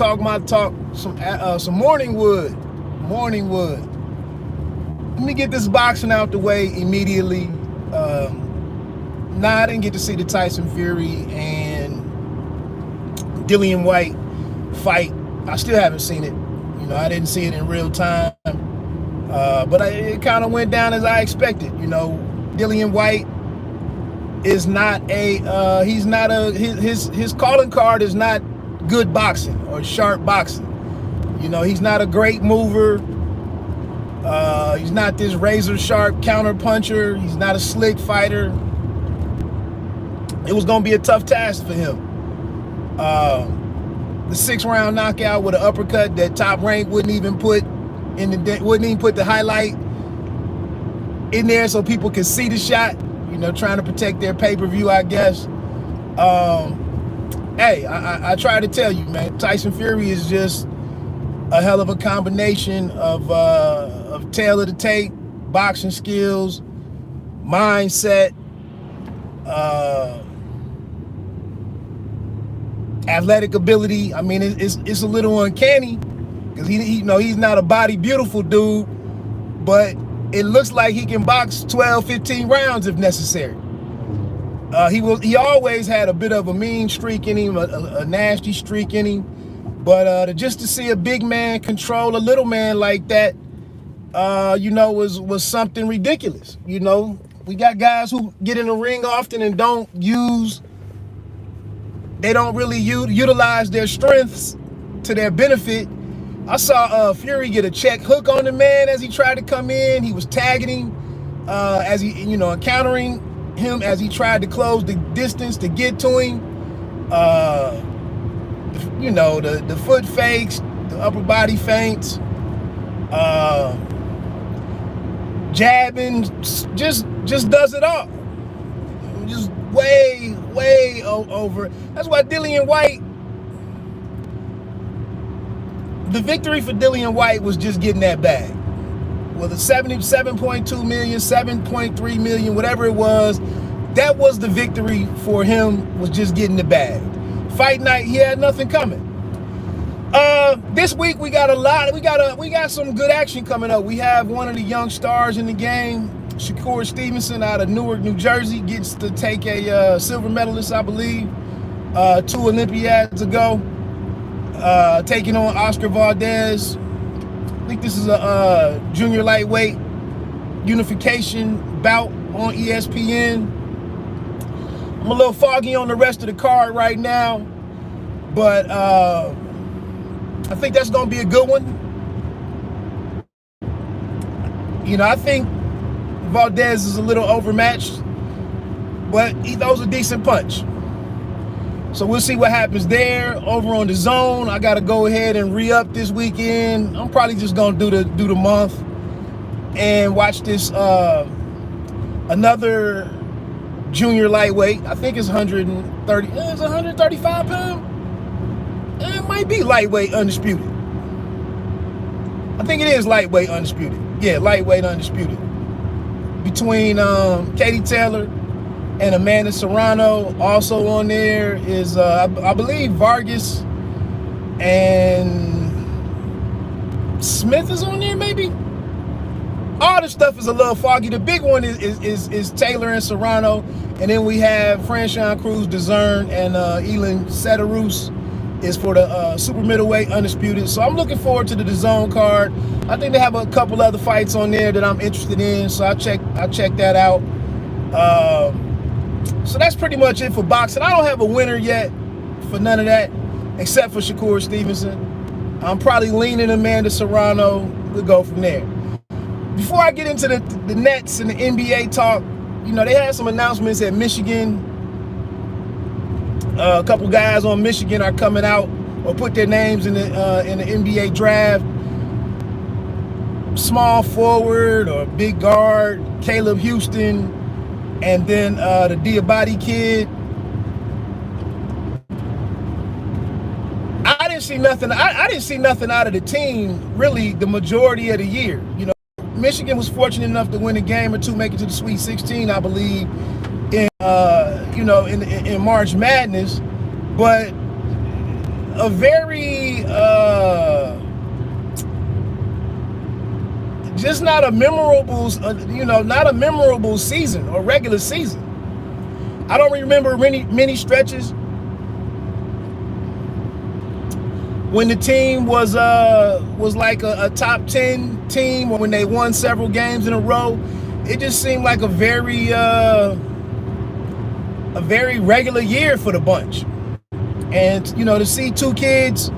talk my talk, some morning wood. Let me get this boxing out the way immediately. I didn't get to see the Tyson Fury and Dillian White fight. I still haven't seen it. I didn't see it in real time. But it kind of went down as I expected. Dillian White is not his calling card is not good boxing or sharp boxing. He's not a great mover. He's not this razor sharp counter puncher. He's not a slick fighter. It was going to be a tough task for him. The 6-round knockout with an uppercut that Top Rank wouldn't even put the highlight in there so people could see the shot. Trying to protect their pay-per-view, I guess. Hey, I try to tell you, man, Tyson Fury is just a hell of a combination of tail of the tape, boxing skills, mindset, athletic ability. I mean, it's a little uncanny because he's not a body beautiful dude, but it looks like he can box 12, 15 rounds if necessary. He always had a bit of a mean streak in him, a nasty streak in him. But just to see a big man control a little man like that, was something ridiculous. We got guys who get in the ring often and don't really utilize their strengths to their benefit. I saw Fury get a check hook on the man as he tried to come in. He was tagging him as he, encountering him as he tried to close the distance to get to him. The foot fakes, the upper body feints, jabbing, just does it all. Just way over. That's why Dillian White, the victory for Dillian White was just getting that bag. Well, the 77.2 million, 7.3 million, whatever it was, that was the victory for him, was just getting the bag. Fight night, he had nothing coming. This week we got we got some good action coming up. We have one of the young stars in the game, Shakur Stevenson out of Newark, New Jersey, gets to take a silver medalist, I believe, 2 Olympiads ago, taking on Oscar Valdez. I think this is a junior lightweight unification bout on ESPN. I'm a little foggy on the rest of the card right now, but I think that's going to be a good one. I think Valdez is a little overmatched, but he throws a decent punch. So we'll see what happens there. Over on the Zone, I got to go ahead and re-up this weekend. I'm probably just going to do the month and watch this another junior lightweight. I think it's 130. It's 135 pound. It might be lightweight undisputed. I think it is lightweight undisputed. Yeah, lightweight undisputed. Between Katie Taylor and Amanda Serrano. Also on there is, I believe, Vargas and Smith is on there, maybe. All this stuff is a little foggy. The big one is Taylor and Serrano, and then we have Franchon Cruz DeZern and Elin Sedarus is for the super middleweight undisputed. So I'm looking forward to the DAZN card. I think they have a couple other fights on there that I'm interested in, so I'll check that out. So that's pretty much it for boxing. I don't have a winner yet for none of that, except for Shakur Stevenson. I'm probably leaning Amanda Serrano. We'll go from there. Before I get into the Nets and the NBA talk, they had some announcements at Michigan. A couple guys on Michigan are coming out or put their names in the NBA draft. Small forward or big guard, Caleb Houston, and then the Diabate kid. I didn't see nothing. I didn't see nothing out of the team really the majority of the year. Michigan was fortunate enough to win a game or two, make it to the Sweet 16, I believe, in March Madness, but a very just not a memorable, not a memorable season or regular season. I don't remember many stretches when the team was like a top 10 team, or when they won several games in a row. It just seemed like a very regular year for the bunch. And to see two kids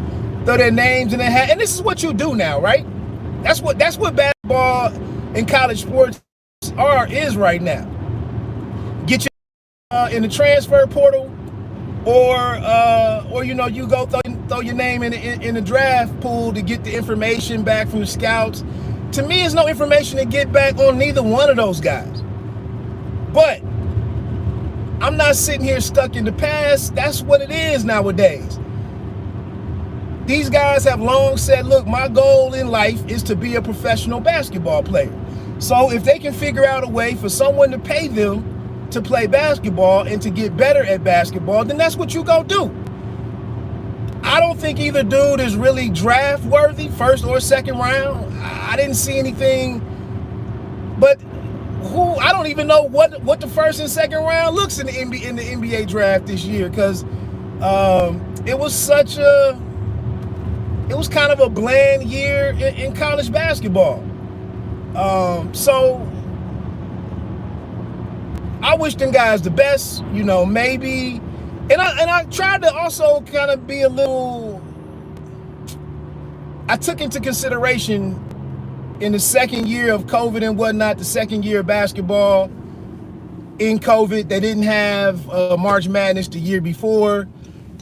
throw their names in their hat, and this is what you do now, right? That's what basketball and college sports is right now. Get your in the transfer portal, or you go throw your name in the draft pool to get the information back from the scouts. To me, there's no information to get back on neither one of those guys. But I'm not sitting here stuck in the past. That's what it is nowadays. These guys have long said, look, my goal in life is to be a professional basketball player. So if they can figure out a way for someone to pay them to play basketball and to get better at basketball, then that's what you go do. I don't think either dude is really draft worthy, first or second round. I didn't see anything, but I don't even know what the first and second round looks in the NBA draft this year, because it was kind of a bland year in college basketball. So I wish them guys the best, maybe. And I tried to also kind of be a little, I took into consideration in the second year of COVID and whatnot, the second year of basketball in COVID, they didn't have March Madness the year before.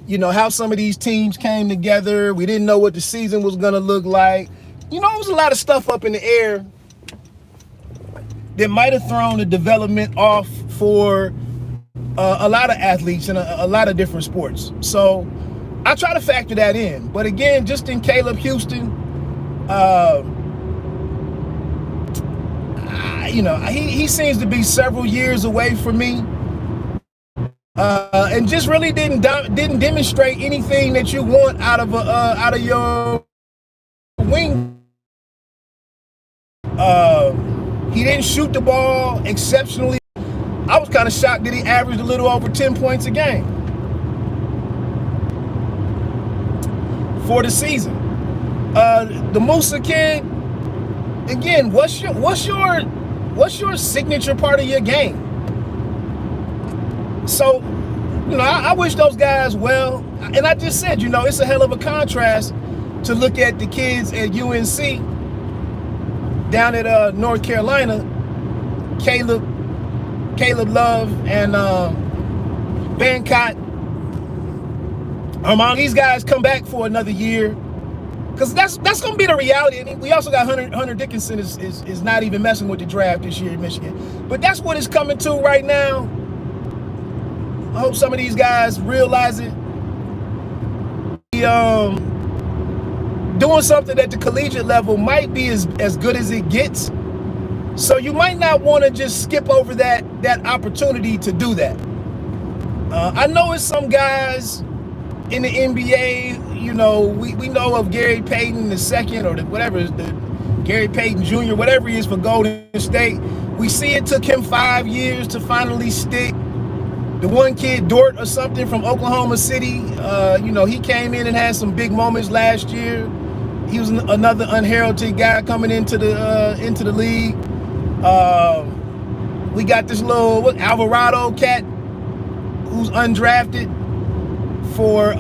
How some of these teams came together. We didn't know what the season was going to look like. It was a lot of stuff up in the air that might have thrown the development off for a lot of athletes in a lot of different sports. So I try to factor that in. But again, just in Caleb Houston, he seems to be several years away from me. And just really didn't demonstrate anything that you want out of your wing. He didn't shoot the ball exceptionally. I was kind of shocked that he averaged a little over 10 points a game for the season. The Musa kid, again, what's your signature part of your game? So, I wish those guys well. And I just said, it's a hell of a contrast to look at the kids at UNC down at North Carolina, Caleb Love and Bancott. These guys come back for another year, because that's going to be the reality. And we also got Hunter Dickinson is not even messing with the draft this year in Michigan. But that's what it's coming to right now. I hope some of these guys realize it. Doing something at the collegiate level might be as good as it gets. So you might not want to just skip over that opportunity to do that. I know it's some guys in the NBA, we know of Gary Payton II, or the Gary Payton Jr., whatever he is for Golden State. We see it took him 5 years to finally stick. The one kid, Dort or something from Oklahoma City, he came in and had some big moments last year. He was another unheralded guy coming into the league. We got this little Alvarado cat who's undrafted for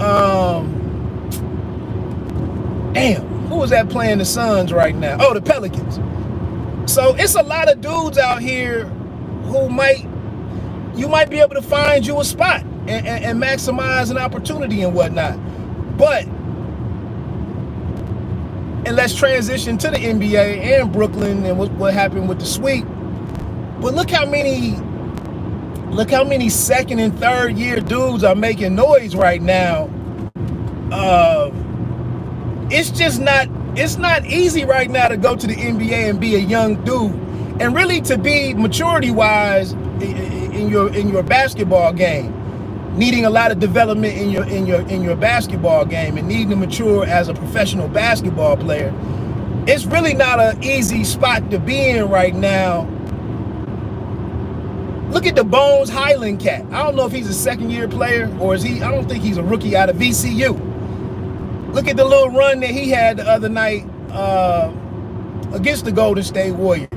who was that playing the Suns right now? Oh, the Pelicans. So it's a lot of dudes out here who you might be able to find you a spot and maximize an opportunity and whatnot. But, and let's transition to the NBA and Brooklyn and what happened with the sweep. But look how many second and third year dudes are making noise right now. It's not easy right now to go to the NBA and be a young dude, and really to be maturity wise in your basketball game, needing a lot of development in your basketball game, and needing to mature as a professional basketball player. it's really not an easy spot to be in right now. Look at the Bones Highland cat. I don't know if he's a second-year player or is he. I don't think he's a rookie out of VCU. Look at the little run that he had the other night against the Golden State Warriors.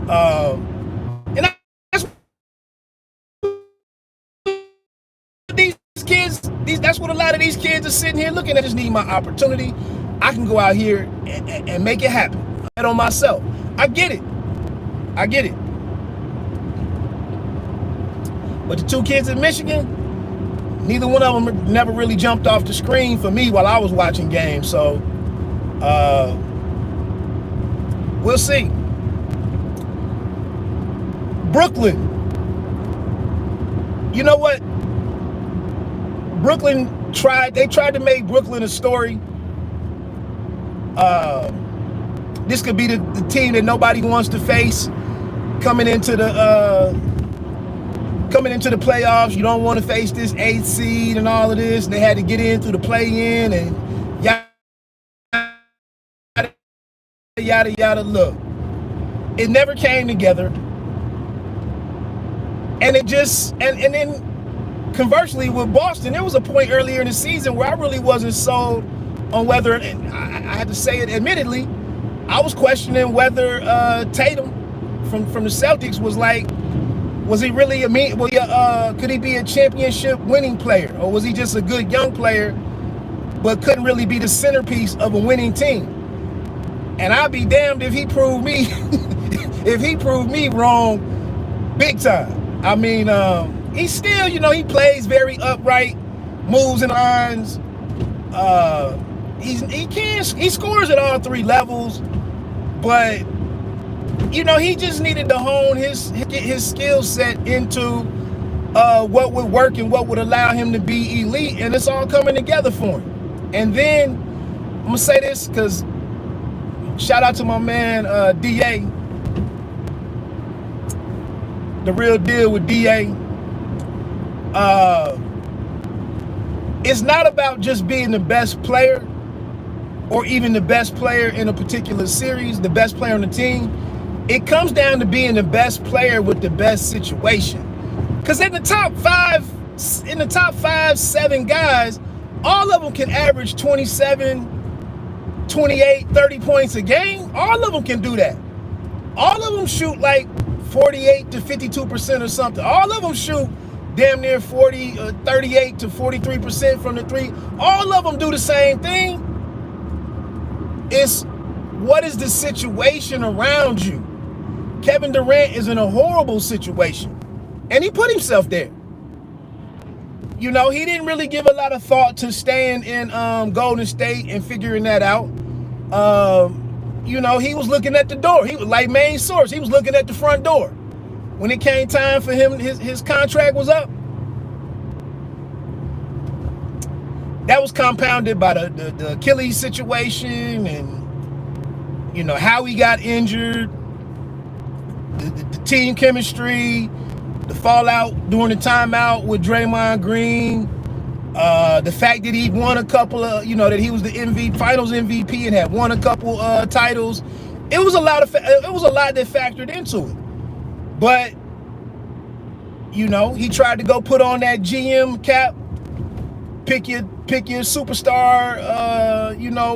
And that's these kids. That's what a lot of these kids are sitting here looking at. I just need my opportunity. I can go out here and make it happen. I bet on myself. I get it. I get it. But the two kids in Michigan, neither one of them never really jumped off the screen for me while I was watching games. So we'll see. Brooklyn. You know what? Brooklyn tried to make Brooklyn a story. This could be the team that nobody wants to face coming into the playoffs. You don't want to face this 8th seed and all of this. And they had to get in through the play-in and yada yada. Look, it never came together, and it just and then conversely with Boston, there was a point earlier in the season where I really wasn't sold on whether, and I had to say it admittedly, I was questioning whether Tatum from the Celtics was he really could he be a championship winning player, or was he just a good young player but couldn't really be the centerpiece of a winning team? And I'd be damned if he proved me wrong big time. I mean, he's still, he plays very upright, moves and lines. He scores at all three levels, but he just needed to hone his skill set into what would work and what would allow him to be elite, and it's all coming together for him. And then I'm gonna say this because shout out to my man DA, the real deal with DA. It's not about just being the best player or even the best player in a particular series, the best player on the team. It comes down to being the best player with the best situation. Because in the top 7 guys, all of them can average 27, 28, 30 points a game. All of them can do that. All of them shoot like 48 to 52% or something. All of them shoot damn near 38 to 43% from the three. All of them do the same thing. It's what is the situation around you? Kevin Durant is in a horrible situation, and he put himself there. He didn't really give a lot of thought to staying in Golden State and figuring that out. He was looking at the door. He was like main source. He was looking at the front door. When it came time for him, his contract was up. That was compounded by the Achilles situation and, how he got injured, the team chemistry, the fallout during the timeout with Draymond Green, the fact that he won a couple of, that he was the finals MVP and had won a couple titles. It was a lot that factored into it. But, he tried to go put on that GM cap, pick your superstar,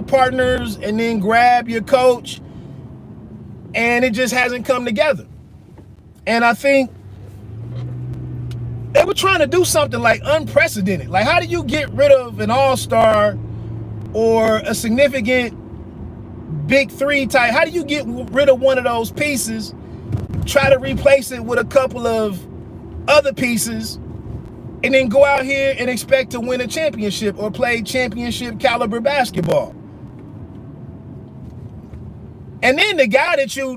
partners, and then grab your coach. And it just hasn't come together. And I think they were trying to do something like unprecedented. Like, how do you get rid of an all-star or a significant big three type? How do you get rid of one of those pieces, try to replace it with a couple of other pieces, and then go out here and expect to win a championship or play championship caliber basketball? And then the guy that you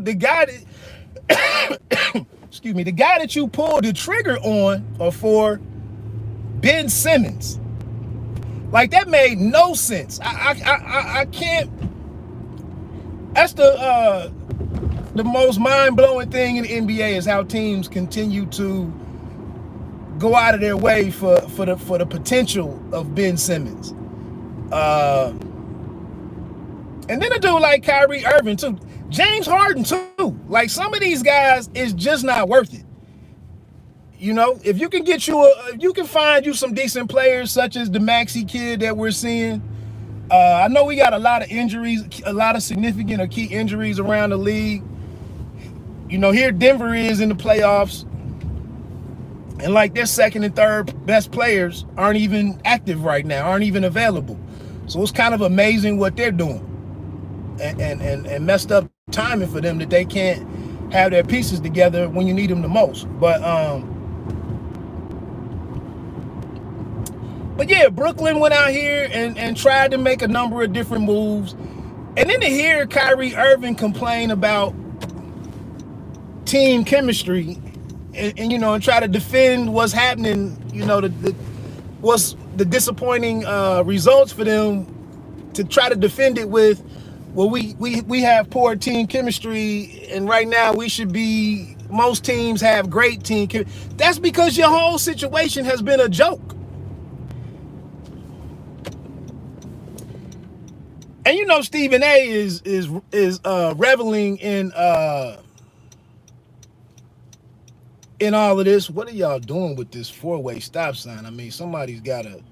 pulled the trigger on or for, Ben Simmons. Like, that made no sense. I can't. That's the most mind-blowing thing in the NBA is how teams continue to go out of their way for the potential of Ben Simmons. And then a dude like Kyrie Irving too. James Harden too. Like some of these guys is just not worth it. You know, if you can get you if you can find you some decent players such as the Maxey kid that we're seeing. I know we got a lot of injuries, a lot of significant or key injuries around the league. You know, here Denver is in the playoffs. And like their second and third best players aren't even active right now, aren't even available. So it's kind of amazing what they're doing. And messed up timing for them that they can't have their pieces together when you need them the most. But yeah, Brooklyn went out here and tried to make a number of different moves. And then to hear Kyrie Irving complain about team chemistry and you know, and try to defend what's happening, you know, what's the disappointing results for them, to try to defend it with, well, we have poor team chemistry, and right now we should be, most teams have great team chemistry. That's because your whole situation has been a joke. And you know Stephen A is reveling in all of this. What are y'all doing with this four-way stop sign? I mean, somebody's gotta.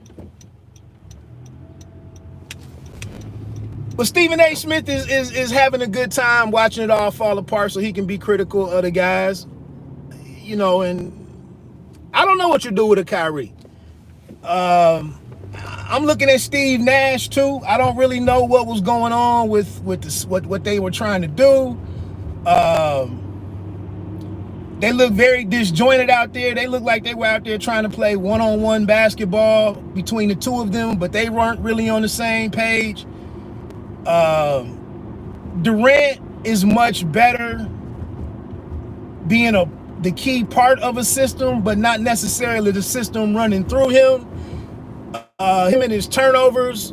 But Stephen A. Smith is having a good time watching it all fall apart so he can be critical of the guys. You know, and I don't know what you do with a Kyrie. I'm looking at Steve Nash too. I don't really know what was going on with what they were trying to do. They look very disjointed out there. They look like they were out there trying to play one-on-one basketball between the two of them, but they weren't really on the same page. Durant is much better being the key part of a system, but not necessarily the system running through him. Him and his turnovers,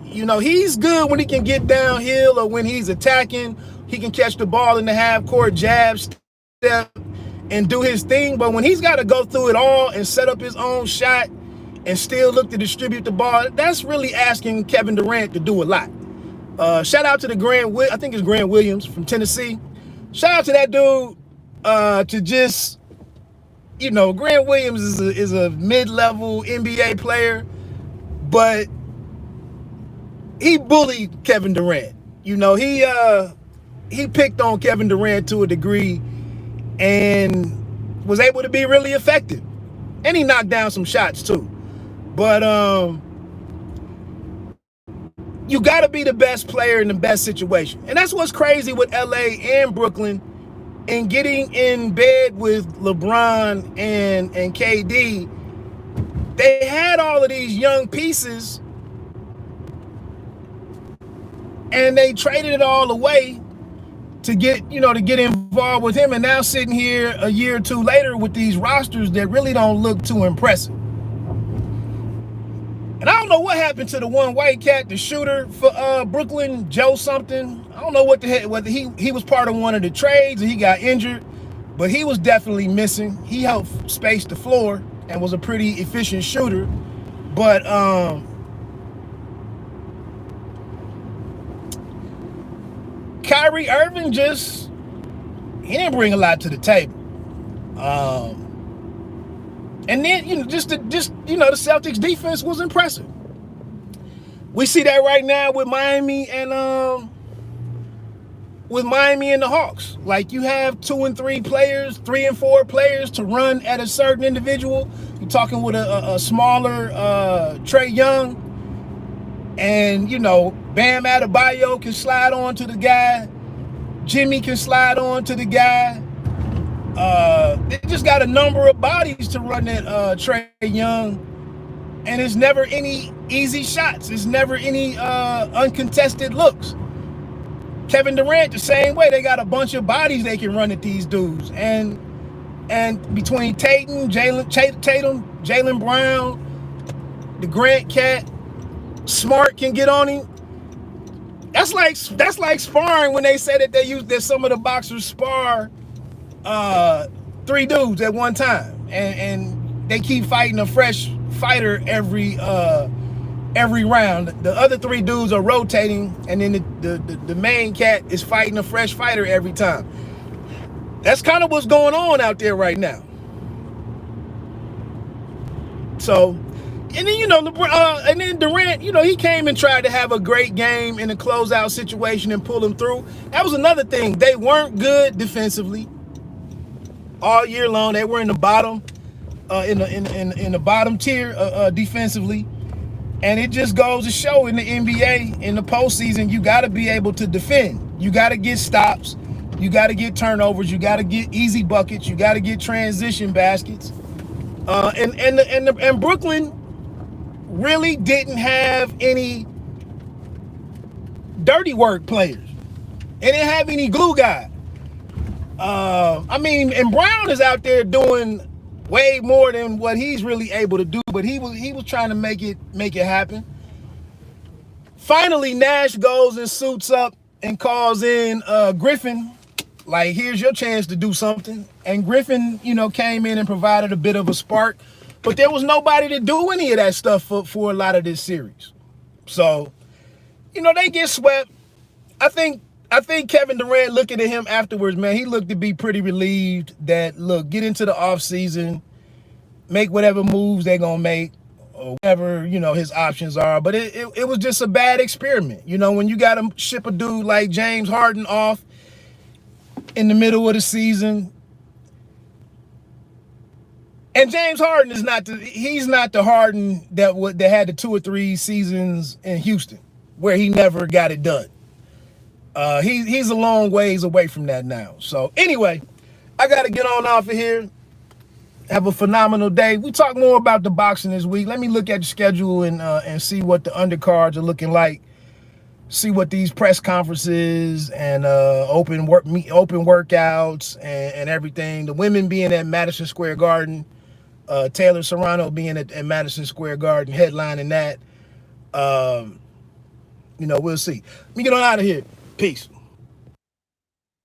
you know, he's good when he can get downhill or when he's attacking. He can catch the ball in the half-court, jab, step, and do his thing. But when he's got to go through it all and set up his own shot and still look to distribute the ball, that's really asking Kevin Durant to do a lot. Shout out to the I think it's Grant Williams from Tennessee. Shout out to that dude to just, you know, Grant Williams is a mid-level NBA player, but he bullied Kevin Durant. You know, he picked on Kevin Durant to a degree and was able to be really effective. And he knocked down some shots too. But you got to be the best player in the best situation. And that's what's crazy with LA and Brooklyn, and getting in bed with LeBron and KD. They had all of these young pieces and they traded it all away to get involved with him. And now sitting here a year or two later with these rosters that really don't look too impressive. And I don't know what happened to the one white cat, the shooter for Brooklyn, Joe something. I don't know what the heck, whether he was part of one of the trades or he got injured, but he was definitely missing. He helped space the floor and was a pretty efficient shooter. But Kyrie Irving he didn't bring a lot to the table. And then, you know, the Celtics defense was impressive. We see that right now with Miami and the Hawks. Like, you have 2 and 3 players, 3 and 4 players to run at a certain individual. You're talking with a smaller Trae Young, and you know, Bam Adebayo can slide on to the guy. Jimmy can slide on to the guy. They just got a number of bodies to run at Trae Young, and it's never any easy shots. It's never any uncontested looks. Kevin Durant the same way. They got a bunch of bodies they can run at these dudes, and between Tatum, Jaylen Brown, the Grant cat, Smart can get on him. That's like sparring when they say that some of the boxers spar 3 dudes at one time, and they keep fighting a fresh fighter every every round. The other 3 dudes are rotating, and then the main cat is fighting a fresh fighter every time. That's kind of what's going on out there right now. So, and then, you know, and then Durant, you know, he came and tried to have a great game in a closeout situation and pull him through. That was another thing. They weren't good defensively all year long. They were in the bottom, in the bottom tier defensively. And it just goes to show in the NBA, in the postseason, you got to be able to defend. You got to get stops. You got to get turnovers. You got to get easy buckets. You got to get transition baskets. And Brooklyn really didn't have any dirty work players. They didn't have any glue guy. I mean, and Brown is out there doing way more than what he's really able to do, but he was trying to make it happen. Finally, Nash goes and suits up and calls in Griffin, like, here's your chance to do something. And Griffin, you know, came in and provided a bit of a spark, but there was nobody to do any of that stuff for a lot of this series. So, you know, they get swept. I think Kevin Durant, looking at him afterwards, man, he looked to be pretty relieved that, look, get into the offseason, make whatever moves they're going to make, or whatever, you know, his options are. But it was just a bad experiment. You know, when you got to ship a dude like James Harden off in the middle of the season, and James Harden is he's not the Harden that had the 2 or 3 seasons in Houston where he never got it done. He's a long ways away from that now. So anyway, I got to get on off of here. Have a phenomenal day. We talk more about the boxing this week. Let me look at the schedule and see what the undercards are looking like. See what these press conferences and open workouts and everything. The women being at Madison Square Garden. Taylor Serrano being at Madison Square Garden, headlining that. You know, we'll see. Let me get on out of here. Peace.